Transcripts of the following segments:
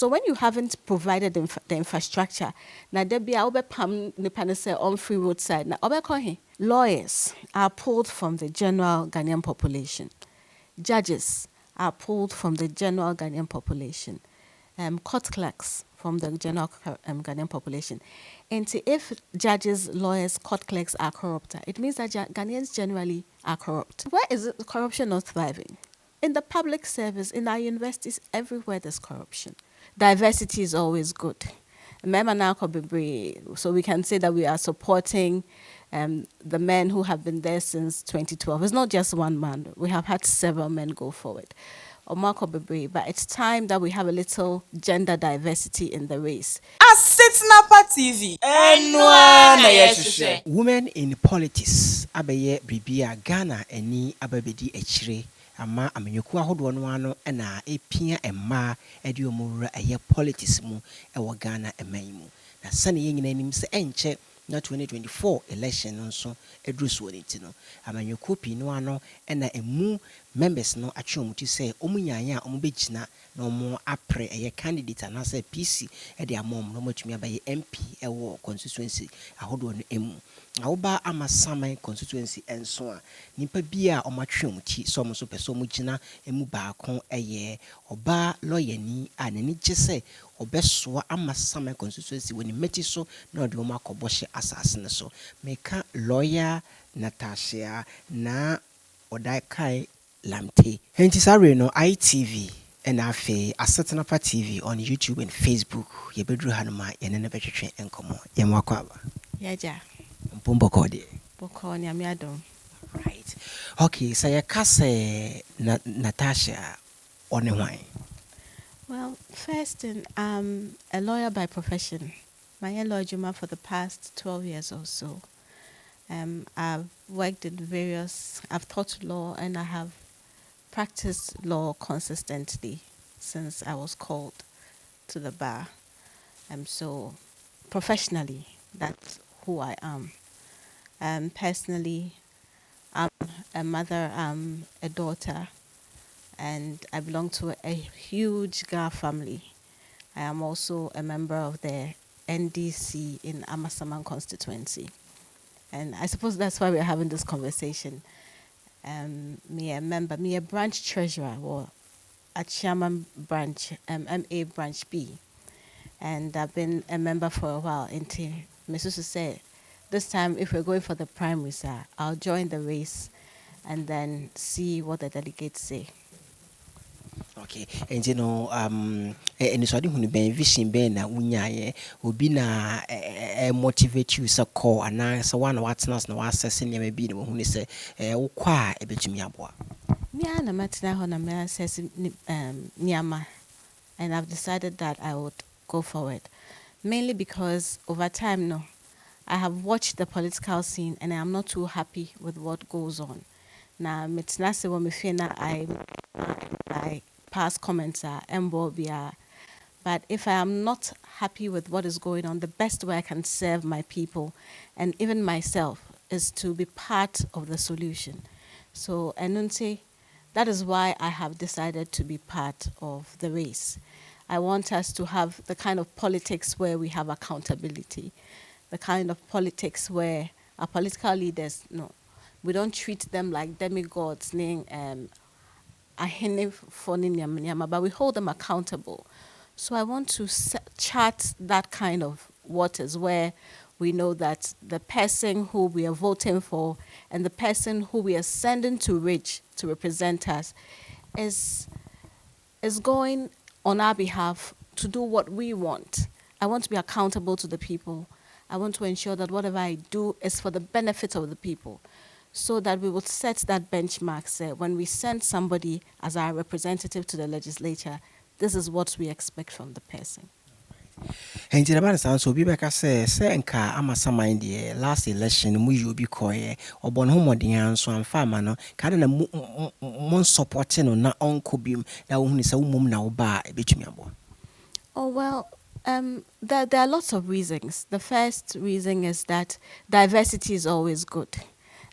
So when you haven't provided the infrastructure, now there be pam nipanese on free roadside. Now lawyers are pulled from the general Ghanaian population. Judges are pulled from the general Ghanaian population. Court clerks from the general Ghanaian population. And if judges, lawyers, court clerks are corrupt, it means that Ghanaians generally are corrupt. Where is corruption not thriving? In the public service, in our universities, everywhere there's corruption. Diversity is always good. So we can say that we are supporting the men who have been there since 2012. It's not just one man. We have had several men go forward. But it's time that we have a little gender diversity in the race. Asitnapa TV. Women in politics abeye bribia Ghana eni ababedi echire ama amenyoku ahodo no ano na epia emma edi omura eye politics mu ewo Ghana eman mu na sane yenyina anim se enche na 2024 election nso edruso woniti no amenyoku pi no ano na emu members no atwemuti say omunyanya omubegina na omo apre eye candidate na say PC e de amom no matumi abaye MP ewo constituency ahodo no emu awoba amasaman constituency enso a nipa bia omatwemuti so omo so peso omugina emu baako eye oba lawyerni anani gese obesoa amasaman constituency woni meti so na de omo akoboshe asase ne so meka lawyer Natasha na odai kai Lamte. Henti sare no ITV and afe Asitnapa TV on YouTube and Facebook. Ye bedru hanuma ye nene betwetwe enkomo. Ye mwakwa aba. Yaja. Mpombo kode. Boko ni amiado. Right. Okay, so ye kase Natasha one why? Well, first, I'm a lawyer by profession. My law juma for the past 12 years or so. I've worked in I've taught law and I have practiced law consistently since I was called to the bar. So professionally, that's who I am. Personally, I'm a mother, I'm a daughter, and I belong to a huge Ga family. I am also a member of the NDC in Amasaman constituency. And I suppose that's why we're having this conversation. Me a branch treasurer or a chairman branch, MA branch B. And I've been a member for a while until Mrs. said, this time if we're going for the primaries, I'll join the race and then see what the delegates say. Okay, and you know, and so I didn't be vision ben na unyaye obi na motivate you so call and so one what's not no assessing you maybe the who say ukwa ebetumi aboa. Me na matina ho na me assess niama, and I've decided that I would go forward, mainly because over time no, I have watched the political scene and I am not too happy with what goes on. Now metina se wo me fie na I past comments are mbobia, but if I am not happy with what is going on, the best way I can serve my people and even myself is to be part of the solution. So Enunte, that is why I have decided to be part of the race. I want us to have the kind of politics where we have accountability, the kind of politics where our political leaders, no, we don't treat them like demigods, but we hold them accountable. So I want to chart that kind of waters where we know that the person who we are voting for and the person who we are sending to reach to represent us is going on our behalf to do what we want. I want to be accountable to the people. I want to ensure that whatever I do is for the benefit of the people, so that we will set that benchmark. Say, when we send somebody as our representative to the legislature, this is what we expect from the person. And the about sound so Bibeka say nka amasaman the last election mu you be koye obon homodian so amfa no kada na mon supporting no na onko bim na wo hunu say umum na wo ba ebetumi abo. Oh well, there are lots of reasons. The first reason is that diversity is always good.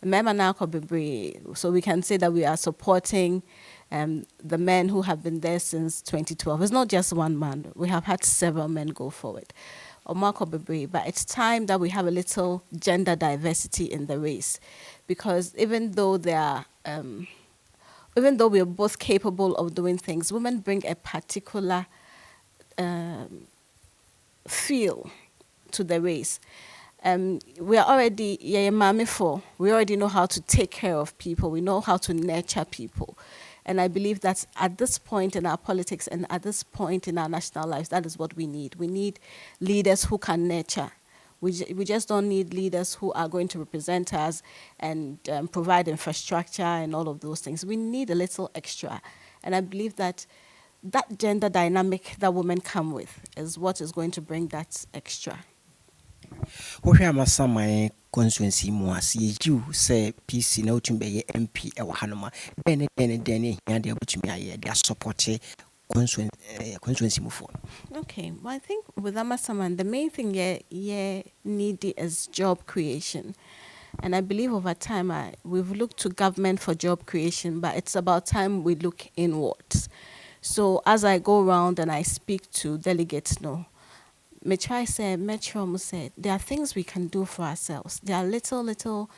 So we can say that we are supporting the men who have been there since 2012. It's not just one man. We have had several men go forward. But it's time that we have a little gender diversity in the race, because even though we are both capable of doing things, women bring a particular feel to the race. We are already we already know how to take care of people. We know how to nurture people. And I believe that at this point in our politics and at this point in our national lives, that is what we need. We need leaders who can nurture. We just don't need leaders who are going to represent us and provide infrastructure and all of those things. We need a little extra. And I believe that that gender dynamic that women come with is what is going to bring that extra. wohwɛ amasaman constituency mu ase yɛgyiw sɛ PC na wotumi bɛyɛ MP ɛwɔ hanom a dɛn hia deɛ wobɛtumi ayɛ de asupporte constituency mufoɔ. Okay, well, I think with Amasaman, the main thing needy is job creation. And I believe over time, we've looked to government for job creation, but it's about time we look inwards. So as I go around and I speak to delegates, Metro said, there are things we can do for ourselves. There are little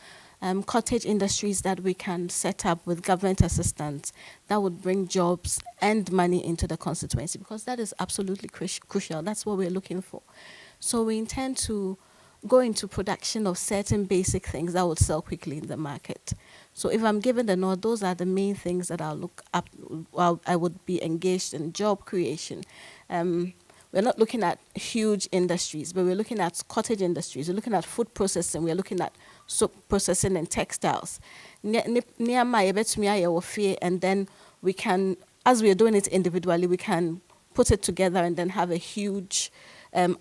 cottage industries that we can set up with government assistance that would bring jobs and money into the constituency, because that is absolutely crucial. That's what we're looking for. So we intend to go into production of certain basic things that would sell quickly in the market. So if I'm given the nod, those are the main things that I'll look up while I would be engaged in job creation. We're not looking at huge industries, but we're looking at cottage industries. We're looking at food processing. We're looking at soap processing and textiles. And then we can, as we're doing it individually, we can put it together and then have a huge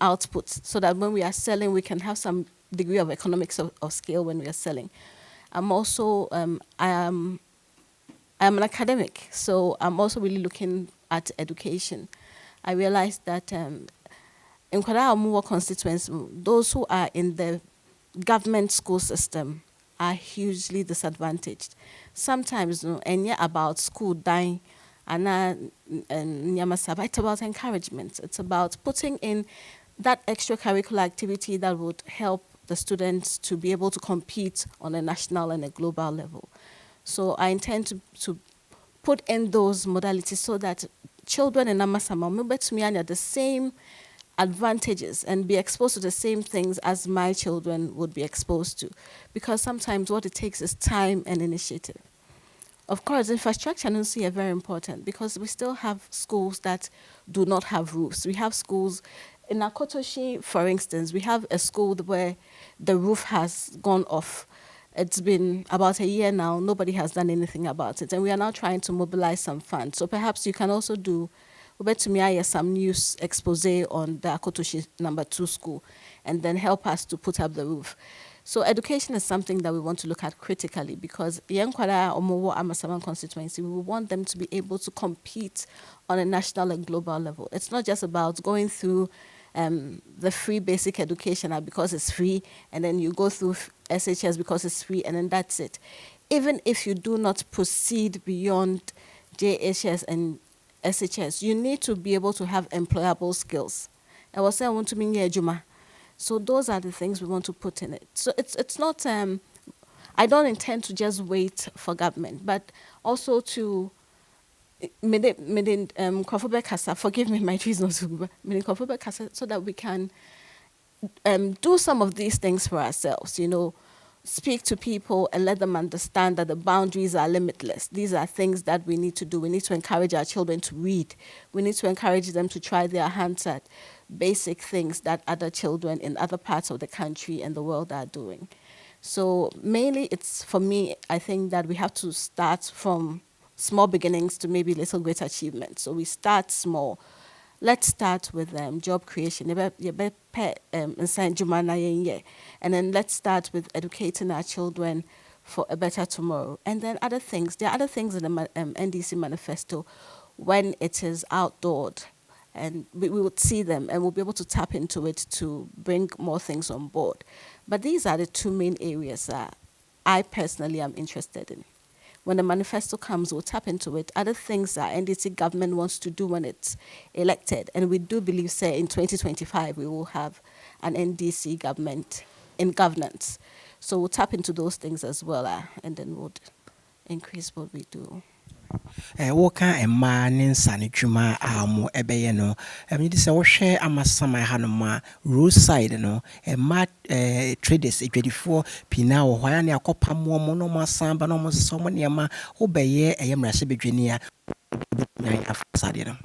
output, so that when we are selling, we can have some degree of economics of scale when we are selling. I'm also, I'm an academic, so I'm also really looking at education. I realized that in Kwara Amuwa constituency, those who are in the government school system are hugely disadvantaged. Sometimes, and yeah, about school dying, and it's about encouragement. It's about putting in that extracurricular activity that would help the students to be able to compete on a national and a global level. So I intend to put in those modalities so that children in Amasama will be the same advantages and be exposed to the same things as my children would be exposed to. Because sometimes what it takes is time and initiative. Of course, infrastructure and are very important, because we still have schools that do not have roofs. We have schools in Akotoshi, for instance, we have a school where the roof has gone off. It's been about a year now. Nobody has done anything about it. And we are now trying to mobilize some funds. So perhaps you can also do some news expose on the Akotoshi #2 school and then help us to put up the roof. So education is something that we want to look at critically, because Yankwara Omowo Amasaman constituency, we want them to be able to compete on a national and global level. It's not just about going through the free basic education because it's free, and then you go through SHS because it's free, and then that's it. Even if you do not proceed beyond JHS and SHS, you need to be able to have employable skills. I was saying I want to be Juma. So those are the things we want to put in it. So it's not, I don't intend to just wait for government, but also to, forgive me, my trees not so that we can do some of these things for ourselves, speak to people and let them understand that the boundaries are limitless. These are things that we need to do. We need to encourage our children to read. We need to encourage them to try their hands at basic things that other children in other parts of the country and the world are doing. So mainly it's, for me, I think that we have to start from small beginnings to maybe little great achievements. So we start small. Let's start with job creation. And then let's start with educating our children for a better tomorrow. And then other things. There are other things in the NDC manifesto when it is outlawed. And we would see them and we'll be able to tap into it to bring more things on board. But these are the two main areas that I personally am interested in. When the manifesto comes, we'll tap into it. Other things that NDC government wants to do when it's elected. And we do believe, say, in 2025, we will have an NDC government in governance. So we'll tap into those things as well, and then we'll increase what we do. Woka mmaa ne nsa ne dwuma a mo ɛbɛyɛ no ɛmedi sɛ wohwɛ amasama ha no ma roadside no mmaa traders adwadifoɔ pii na wɔ hɔ a ne akɔpam wɔn no mo asan ba no mo sɛ mo nneɛma wobɛyɛ ɛyɛ mmarahyɛbadwani a afasadeɛ no.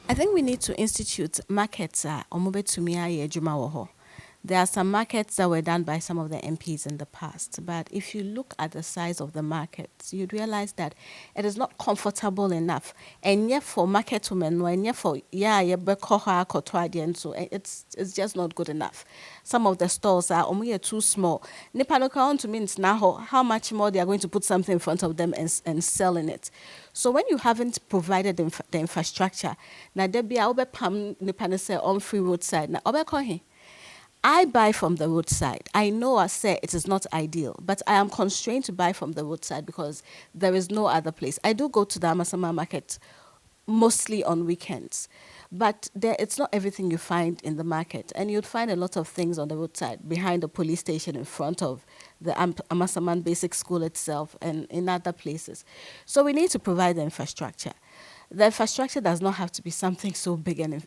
I think we need to institute markets omobetumi ayɛ adwuma wɔ hɔ. There are some markets that were done by some of the MPs in the past, but if you look at the size of the markets, you'd realize that it is not comfortable enough. And yet for market women, and yet for so it's just not good enough. Some of the stores are too small. To means now how much more they are going to put something in front of them and selling it. So when you haven't provided the infrastructure, now there be on free roadside. Now I buy from the roadside. I know I say it is not ideal, but I am constrained to buy from the roadside because there is no other place. I do go to the Amasama market mostly on weekends, but it's not everything you find in the market. And you'd find a lot of things on the roadside, behind the police station, in front of the Amasaman Basic School itself, and in other places. So we need to provide the infrastructure. The infrastructure does not have to be something so big and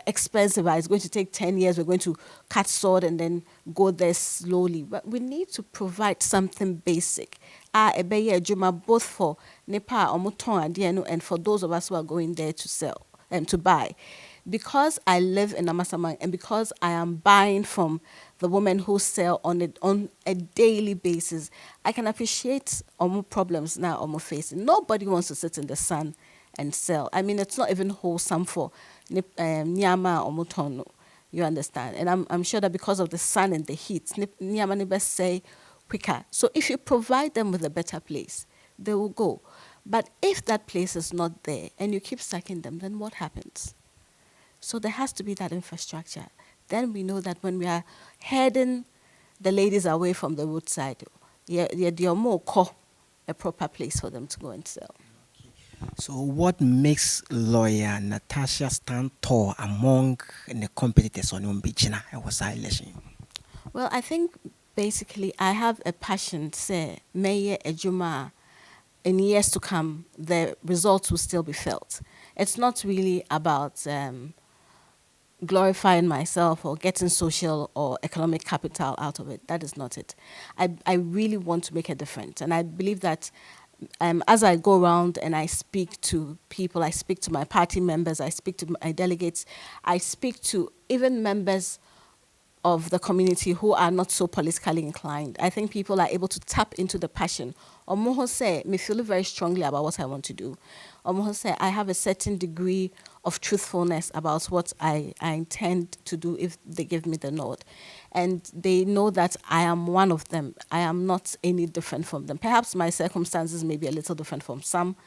expensive. It's going to take 10 years. We're going to cut sword and then go there slowly. But we need to provide something basic. Both for Nepal and for those of us who are going there to sell and to buy. Because I live in Amasaman and because I am buying from the women who sell on a daily basis, I can appreciate problems now facing. Nobody wants to sit in the sun and sell. I mean, it's not even wholesome for Nyama or Mutono. You understand? And I'm sure that because of the sun and the heat, Nyama nibes say quicker. So if you provide them with a better place, they will go. But if that place is not there and you keep sacking them, then what happens? So there has to be that infrastructure. Then we know that when we are heading the ladies away from the roadside, you're more a proper place for them to go and sell. So what makes lawyer Natasha stand tall among the competitors on Umbijina and was election? Well, I think basically I have a passion, say, Mayor Ejuma, in years to come, the results will still be felt. It's not really about glorifying myself or getting social or economic capital out of it. That is not it. I really want to make a difference. And I believe that as I go around and I speak to people, I speak to my party members, I speak to my delegates, I speak to even members of the community who are not so politically inclined. I think people are able to tap into the passion. Omoho say, me feel very strongly about what I want to do. Omoho say, I have a certain degree of truthfulness about what I intend to do if they give me the nod. And they know that I am one of them. I am not any different from them. Perhaps my circumstances may be a little different from some,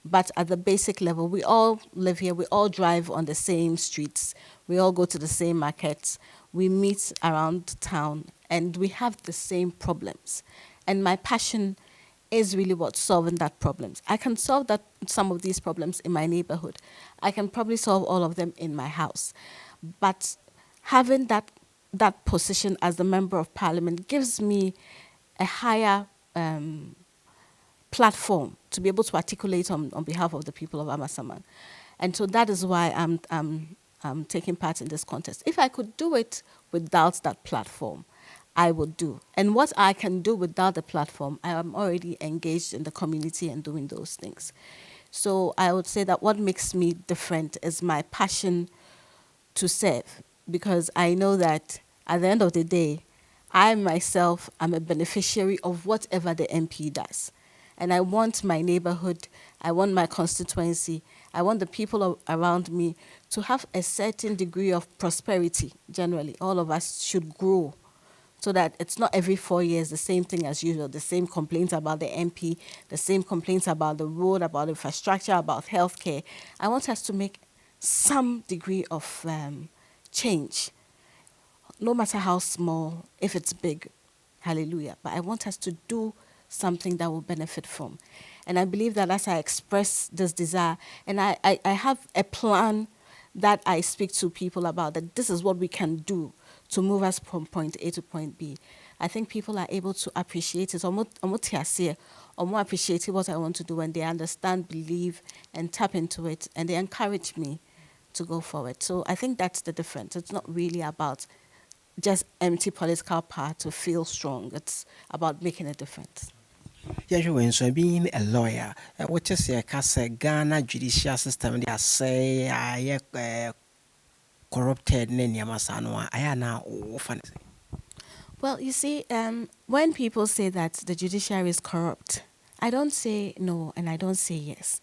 but at the basic level, we all live here. We all drive on the same streets. We all go to the same markets. We meet around town, and we have the same problems. And my passion is really what solving that problems. I can solve some of these problems in my neighborhood. I can probably solve all of them in my house. But having that position as the member of parliament gives me a higher platform to be able to articulate on behalf of the people of Amasaman. And so that is why I'm taking part in this contest. If I could do it without that platform, I would do. And what I can do without the platform, I am already engaged in the community and doing those things. So I would say that what makes me different is my passion to serve, because I know that at the end of the day, I myself am a beneficiary of whatever the MP does. And I want my neighborhood, I want my constituency, I want the people around me to have a certain degree of prosperity. Generally, all of us should grow so that it's not every 4 years the same thing as usual, the same complaints about the MP, the same complaints about the road, about infrastructure, about healthcare. I want us to make some degree of change, no matter how small, if it's big, hallelujah. But I want us to do something that will benefit from. And I believe that as I express this desire, and I have a plan that I speak to people about, that this is what we can do to move us from point A to point B. I think people are able to appreciate it, or more appreciate what I want to do when they understand, believe, and tap into it, and they encourage me to go forward. So I think that's the difference. It's not really about just empty political power to feel strong. It's about making a difference. Yahweh when so being a lawyer, what is your case Ghana judicial system they say I corrupted Nenyamasanwa. I am now often. Well, you see, when people say that the judiciary is corrupt, I don't say no and I don't say yes.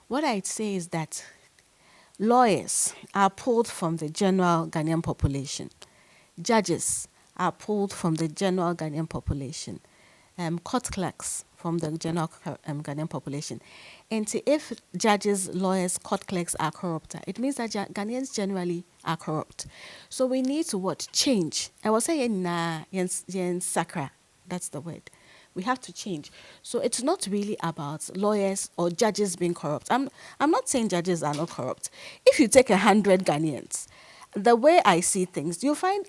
What I'd say is that lawyers are pulled from the general Ghanaian population. Judges are pulled from the general Ghanaian population. Court clerks from the general Ghanaian population. And if judges, lawyers, court clerks are corrupt, it means that Ghanaians generally are corrupt. So we need to what? Change. I was saying, yen sakra. That's the word. We have to change. So it's not really about lawyers or judges being corrupt. I'm not saying judges are not corrupt. If you take 100 Ghanaians, the way I see things, you'll find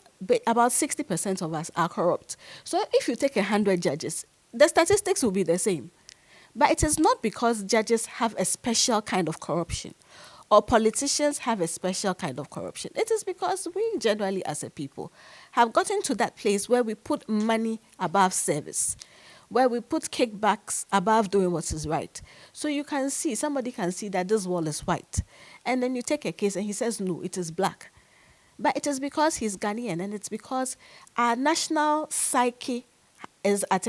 about 60% of us are corrupt. So if you take 100 judges, the statistics will be the same. But it is not because judges have a special kind of corruption or politicians have a special kind of corruption. It is because we generally as a people have gotten to that place where we put money above service, where we put kickbacks above doing what is right. So you can see, somebody can see that this wall is white. And then you take a case and he says, no, it is black. But it is because he's Ghanaian, and it's because our national psyche is at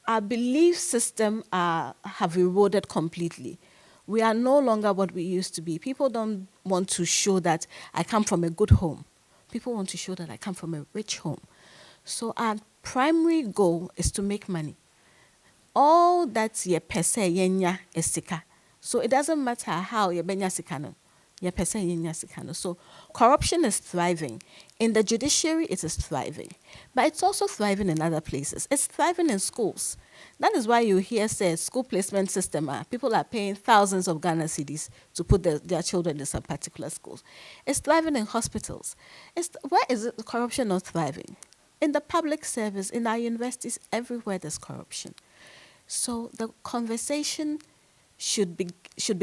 our belief system have eroded completely. We are no longer what we used to be. People don't want to show that I come from a good home. People want to show that I come from a rich home. So our primary goal is to make money. All that ye per se yenya is sika. So it doesn't matter how ye benya sika no. So corruption is thriving. In the judiciary, it is thriving. But it's also thriving in other places. It's thriving in schools. That is why you hear say school placement system. People are paying thousands of Ghana cedis to put their children in some particular schools. It's thriving in hospitals. Where is it, corruption not thriving? In the public service, in our universities, everywhere there's corruption. So the conversation should be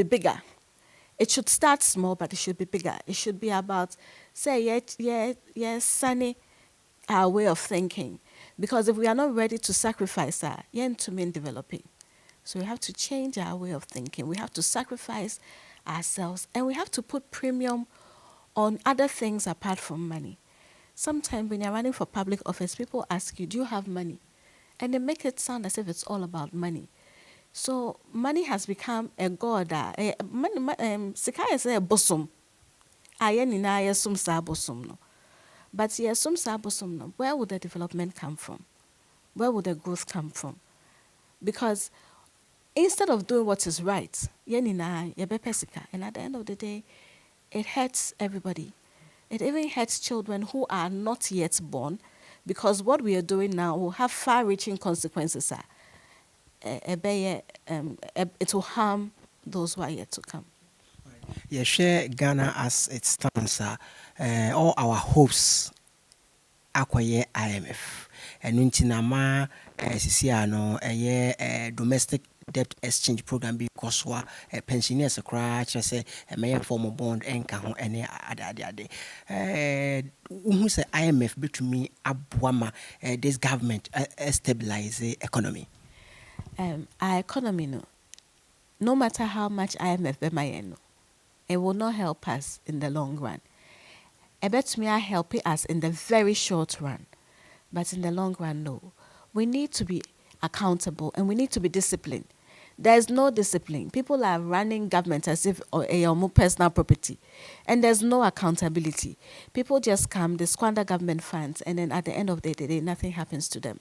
bigger. It should start small, but it should be bigger. It should be about, say, sunny our way of thinking. Because if we are not ready to sacrifice that, to mean developing. So we have to change our way of thinking. We have to sacrifice ourselves, and we have to put premium on other things apart from money. Sometimes when you're running for public office, people ask you, do you have money? And they make it sound as if it's all about money. So money has become a god. Sika is a bosom. Ayenina yesum sa bosom no. But yesum sa bosom no. Where would the development come from? Where would the growth come from? Because instead of doing what is right, yenina yebepe sika, and at the end of the day, it hurts everybody. It even hurts children who are not yet born, because what we are doing now will have far-reaching consequences. It will harm those who are yet to come. Yeah, share Ghana as it stands. All our hopes acquire IMF. And Nintinama, Siciano, a domestic debt exchange program because pensioners a crash, I say a mayor form of bond and can any other. Who say IMF between me, Abuama, this government stabilize the economy. Our economy, no matter how much IMF be my it will not help us in the long run. I bet me I help us in the very short run, but in the long run, no. We need to be accountable and we need to be disciplined. There's no discipline. People are running government as if a personal property, and there's no accountability. People just come, they squander government funds, and then at the end of the day, nothing happens to them.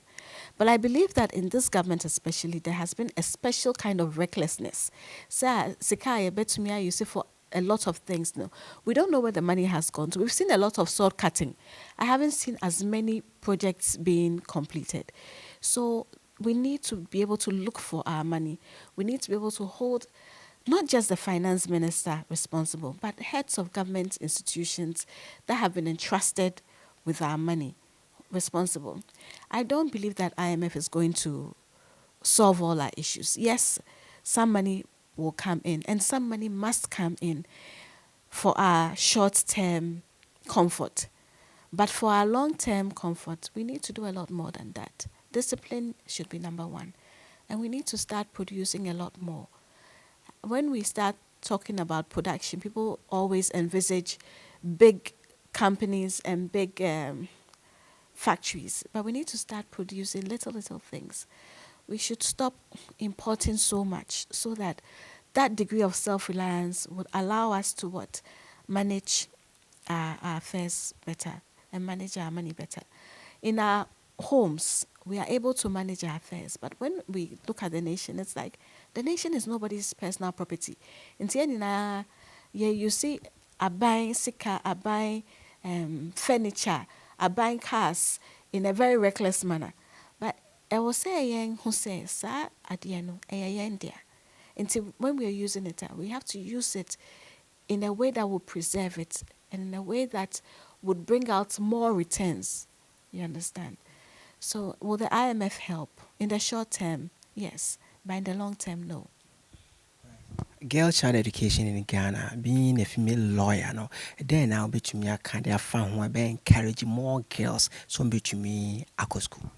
But I believe that in this government especially, there has been a special kind of recklessness. So, Sikai, Betumia, you see, for a lot of things now. We don't know where the money has gone to. We've seen a lot of sword cutting. I haven't seen as many projects being completed. So we need to be able to look for our money. We need to be able to hold not just the finance minister responsible, but heads of government institutions that have been entrusted with our money responsible. I don't believe that IMF is going to solve all our issues. Yes, some money will come in, and some money must come in for our short-term comfort. But for our long-term comfort, we need to do a lot more than that. Discipline should be number one. And we need to start producing a lot more. When we start talking about production, people always envisage big companies and big factories. But we need to start producing little things. We should stop importing so much so that that degree of self-reliance would allow us to what? Manage our affairs better and manage our money better. In our homes, we are able to manage our affairs. But when we look at the nation, it's like the nation is nobody's personal property. In the end, yeah, you see, are buying sika, are buying furniture, are buying cars in a very reckless manner. But I will say young who says, sir, at the end, until when we are using it, we have to use it in a way that will preserve it and in a way that would bring out more returns. You understand? So will the IMF help? In the short term, yes. But in the long term, no. Girl child education in Ghana, being a female lawyer, no, then I'll be to me, I can't find who I encourage more girls, so be to me, I school.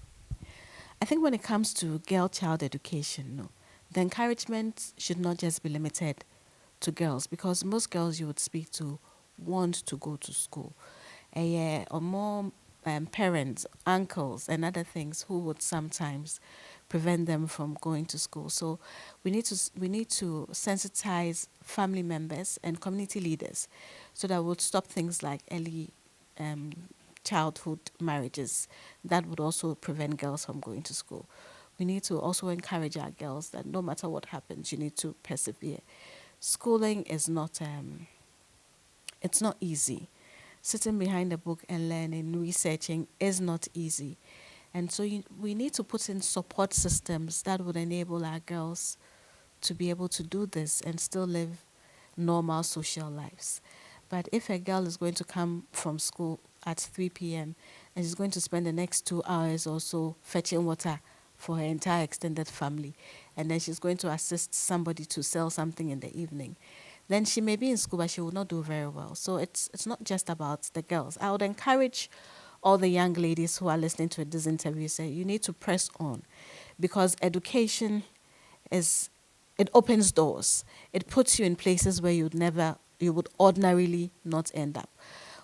I think when it comes to girl child education, no, the encouragement should not just be limited to girls, because most girls you would speak to want to go to school. Or more parents, uncles, and other things who would sometimes prevent them from going to school. So we need to sensitize family members and community leaders so that we'll stop things like early childhood marriages that would also prevent girls from going to school. We need to also encourage our girls that no matter what happens, you need to persevere. Schooling is not it's not easy. Sitting behind a book and learning, researching is not easy. And so we need to put in support systems that would enable our girls to be able to do this and still live normal social lives. But if a girl is going to come from school at 3 p.m. and she's going to spend the next 2 hours or so fetching water for her entire extended family, and then she's going to assist somebody to sell something in the evening, then she may be in school, but she will not do very well. So it's not just about the girls. I would encourage all the young ladies who are listening to this interview, say you need to press on, because education it opens doors. It puts you in places where you would ordinarily not end up.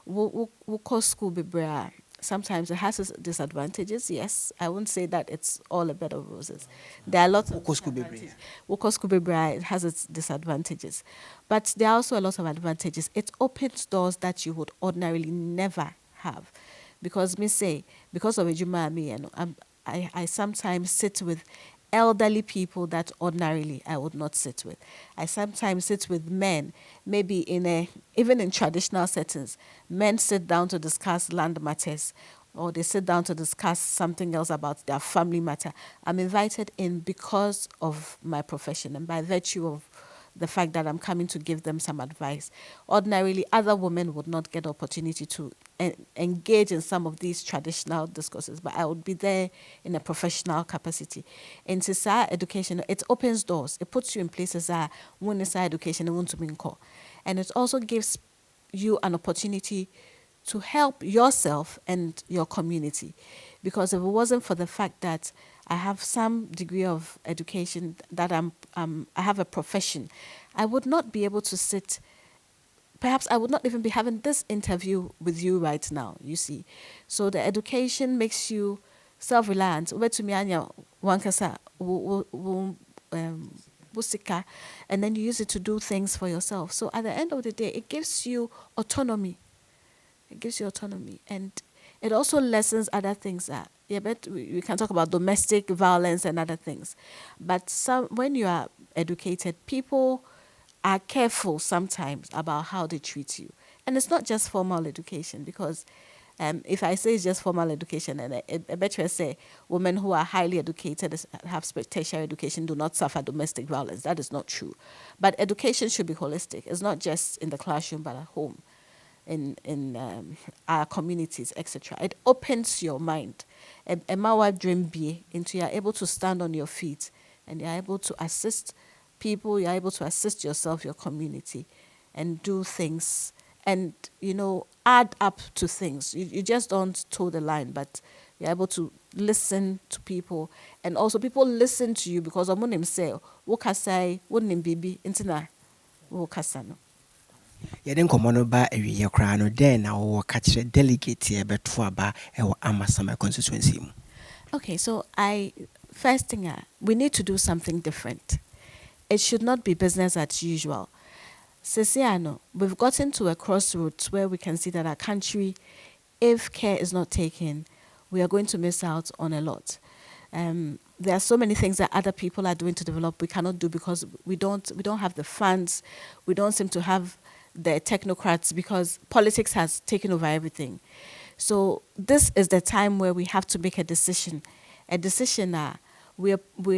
We'll call school bibra. Sometimes it has its disadvantages. Yes, I won't say that it's all a bed of roses. There are lots of disadvantages. It has its disadvantages, but there are also a lot of advantages. It opens doors that you would ordinarily never have, because because of Ejuma, I sometimes sit with elderly people that ordinarily I would not sit with. I sometimes sit with men, maybe even in traditional settings, men sit down to discuss land matters, or they sit down to discuss something else about their family matter. I'm invited in because of my profession and by virtue of the fact that I'm coming to give them some advice. Ordinarily, other women would not get the opportunity to engage in some of these traditional discourses, but I would be there in a professional capacity. In society education, it opens doors. It puts you in places that when it's education, it won't be in call. And it also gives you an opportunity to help yourself and your community. Because if it wasn't for the fact that I have some degree of education, that I have a profession, I would not be able to sit. Perhaps I would not even be having this interview with you right now, you see. So the education makes you self-reliant. And then you use it to do things for yourself. So at the end of the day, it gives you autonomy. It gives you autonomy. And it also lessens other things. But we can talk about domestic violence and other things. But when you are educated, people are careful sometimes about how they treat you. And it's not just formal education, because If I say it's just formal education, and I bet you say women who are highly educated, have tertiary education, do not suffer domestic violence. That is not true. But education should be holistic. It's not just in the classroom, but at home, in our communities, etc. It opens your mind. A mawa dream be into you're able to stand on your feet, and you're able to assist people. You're able to assist yourself, your community, and do things, and add up to things. You just don't toe the line, but you're able to listen to people, and also people listen to you because omunim say wokasai wonim bibi intina wokasano. Yɛde nkɔmmɔ no ba awieyɛ koraa no dɛn na wɔwɔ ka kyerɛ delegate yɛbɛto aba ɛwɔ Amasaman constituency mu. Okay, so first thing, we need to do something different. It should not be business as usual. Sesiano, we've gotten to a crossroads where we can see that our country, if care is not taken, we are going to miss out on a lot. There are so many things that other people are doing to develop we cannot do because we don't have the funds. We don't seem to have the technocrats because politics has taken over everything. So this is the time where we have to make a decision. We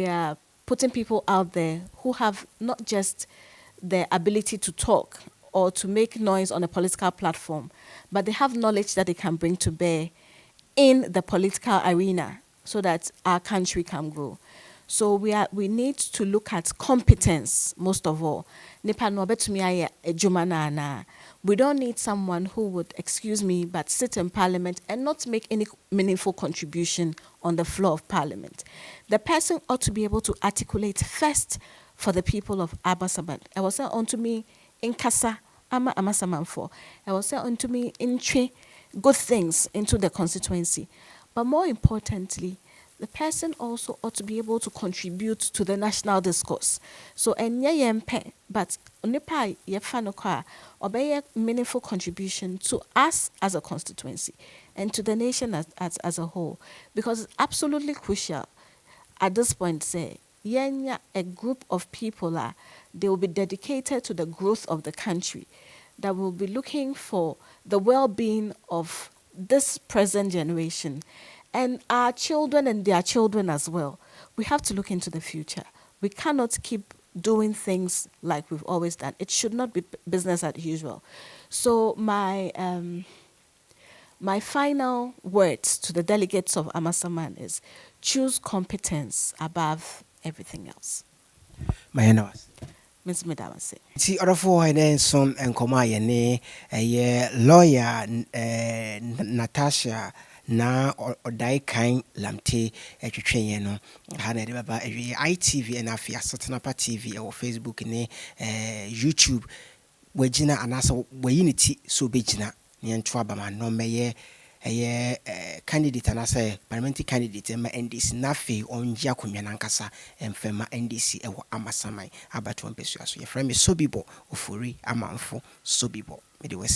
are putting people out there who have not just the ability to talk or to make noise on a political platform, but they have knowledge that they can bring to bear in the political arena so that our country can grow. So we need to look at competence most of all. We don't need someone who would, excuse me, but sit in parliament and not make any meaningful contribution on the floor of parliament. The person ought to be able to articulate first for the people of Amasaman. I was saying unto me in Kasa, Amasaman for. I was saying unto me in good things into the constituency. But more importantly, the person also ought to be able to contribute to the national discourse. So, but onipa yefanoka obey meaningful contribution to us as a constituency and to the nation as a whole, because it's absolutely crucial at this point. Say, a group of people they will be dedicated to the growth of the country, that will be looking for the well-being of this present generation and our children and their children as well. We have to look into the future. We cannot keep doing things like we've always done. It should not be business as usual. So my final words to the delegates of Amasaman is choose competence above everything else. Ms. Medawase. See, other four and some and Komaya, a lawyer Natasha. Na odai kind lamte etwetwe no ha na de baba ITV na afia Sotenapa TV or Facebook ne YouTube wagina anasa wayiniti so begina ne ntwa bama no meye candidate anasa parliamentary candidate ma NDC na fe onja konwa nankasa emfema NDC ewo Amasaman abato mpesu aso ye frame Sobibo ofori amanfo Sobibo me de wasi.